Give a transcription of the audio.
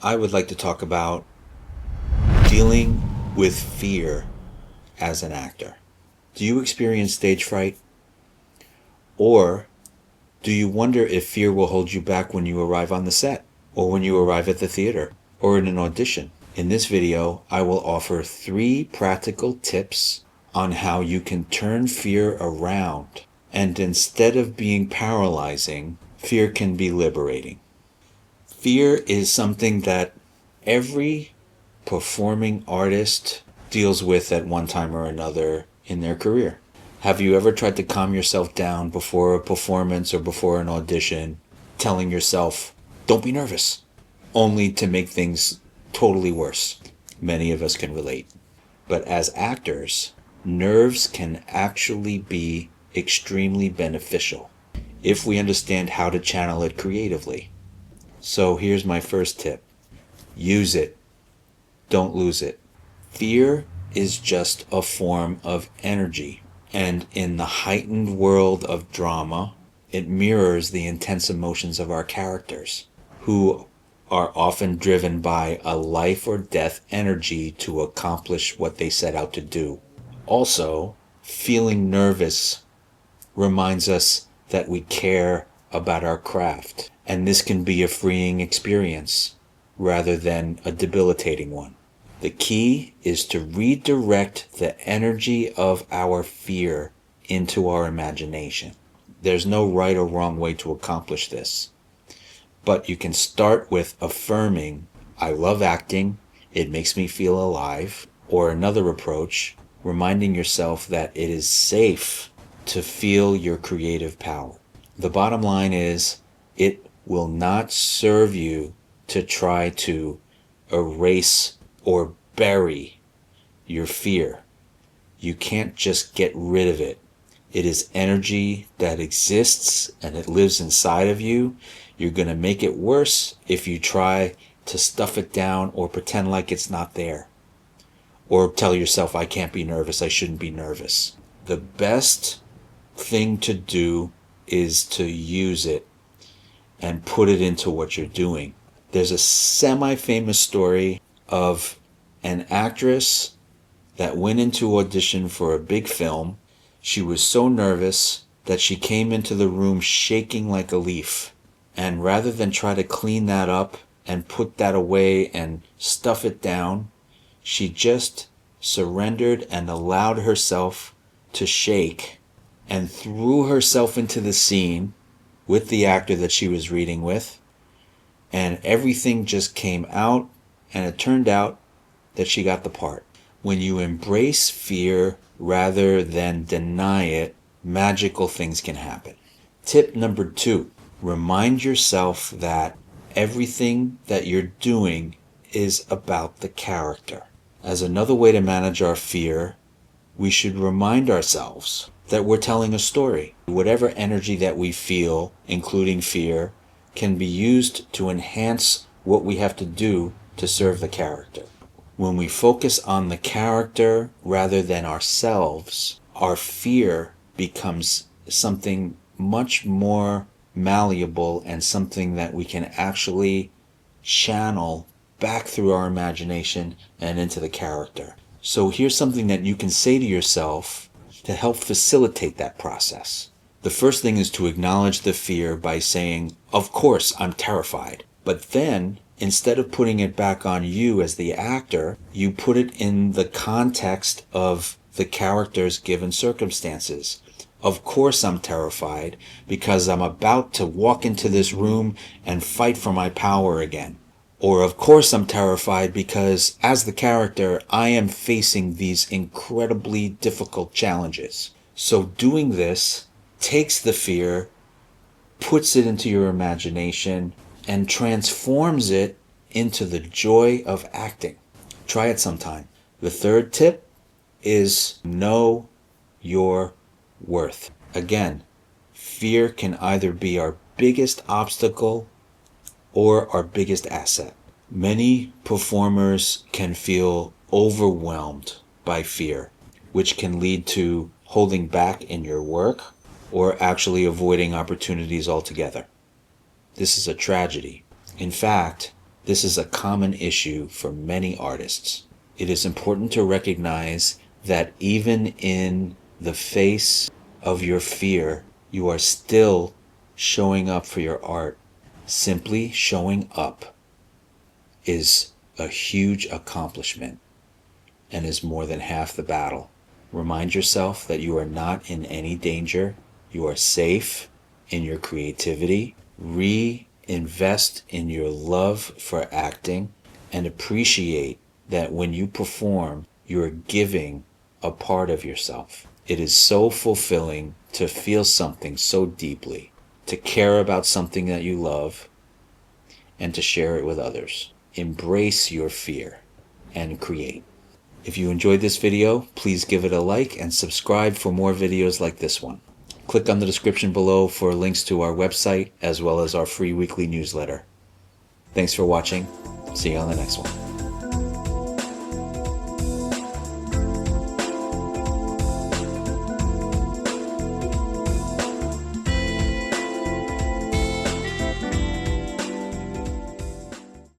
I would like to talk about dealing with fear as an actor. Do you experience stage fright? Or do you wonder if fear will hold you back when you arrive on the set, or when you arrive at the theater, or in an audition? In this video, I will offer 3 practical tips on how you can turn fear around, and instead of being paralyzing, fear can be liberating. Fear is something that every performing artist deals with at one time or another in their career. Have you ever tried to calm yourself down before a performance or before an audition, telling yourself, don't be nervous, only to make things totally worse? Many of us can relate. But as actors, nerves can actually be extremely beneficial if we understand how to channel it creatively. So here's my first tip. Use it. Don't lose it. Fear is just a form of energy. And in the heightened world of drama, it mirrors the intense emotions of our characters, who are often driven by a life or death energy to accomplish what they set out to do. Also, feeling nervous reminds us that we care about our craft, and this can be a freeing experience rather than a debilitating one. The key is to redirect the energy of our fear into our imagination. There's no right or wrong way to accomplish this, but you can start with affirming, I love acting, it makes me feel alive, or another approach, reminding yourself that it is safe to feel your creative power. The bottom line is, it will not serve you to try to erase or bury your fear. You can't just get rid of it. It is energy that exists and it lives inside of you. You're going to make it worse if you try to stuff it down or pretend like it's not there. Or tell yourself, I can't be nervous, I shouldn't be nervous. The best thing to do is to use it and put it into what you're doing. There's a semi-famous story of an actress that went into audition for a big film. She was so nervous that she came into the room shaking like a leaf. And rather than try to clean that up and put that away and stuff it down, she just surrendered and allowed herself to shake and threw herself into the scene with the actor that she was reading with. And everything just came out, and it turned out that she got the part. When you embrace fear rather than deny it, magical things can happen. Tip number 2, remind yourself that everything that you're doing is about the character. As another way to manage our fear, we should remind ourselves that we're telling a story. Whatever energy that we feel, including fear, can be used to enhance what we have to do to serve the character. When we focus on the character rather than ourselves, our fear becomes something much more malleable and something that we can actually channel back through our imagination and into the character. So here's something that you can say to yourself to help facilitate that process. The first thing is to acknowledge the fear by saying, of course, I'm terrified. But then, instead of putting it back on you as the actor, you put it in the context of the character's given circumstances. Of course I'm terrified because I'm about to walk into this room and fight for my power again. Or of course I'm terrified because as the character, I am facing these incredibly difficult challenges. So doing this takes the fear, puts it into your imagination, and transforms it into the joy of acting. Try it sometime. The third tip is know your worth. Again, fear can either be our biggest obstacle or our biggest asset. Many performers can feel overwhelmed by fear, which can lead to holding back in your work or actually avoiding opportunities altogether. This is a tragedy. In fact, This is a common issue for many artists. It is important to recognize that even in the face of your fear, you are still showing up for your art. Simply showing up is a huge accomplishment and is more than half the battle. Remind yourself that you are not in any danger. You are safe in your creativity. Reinvest in your love for acting and appreciate that when you perform, you are giving a part of yourself. It is so fulfilling to feel something so deeply, to care about something that you love, and to share it with others. Embrace your fear and create. If you enjoyed this video, please give it a like and subscribe for more videos like this one. Click on the description below for links to our website as well as our free weekly newsletter. Thanks for watching. See you on the next one.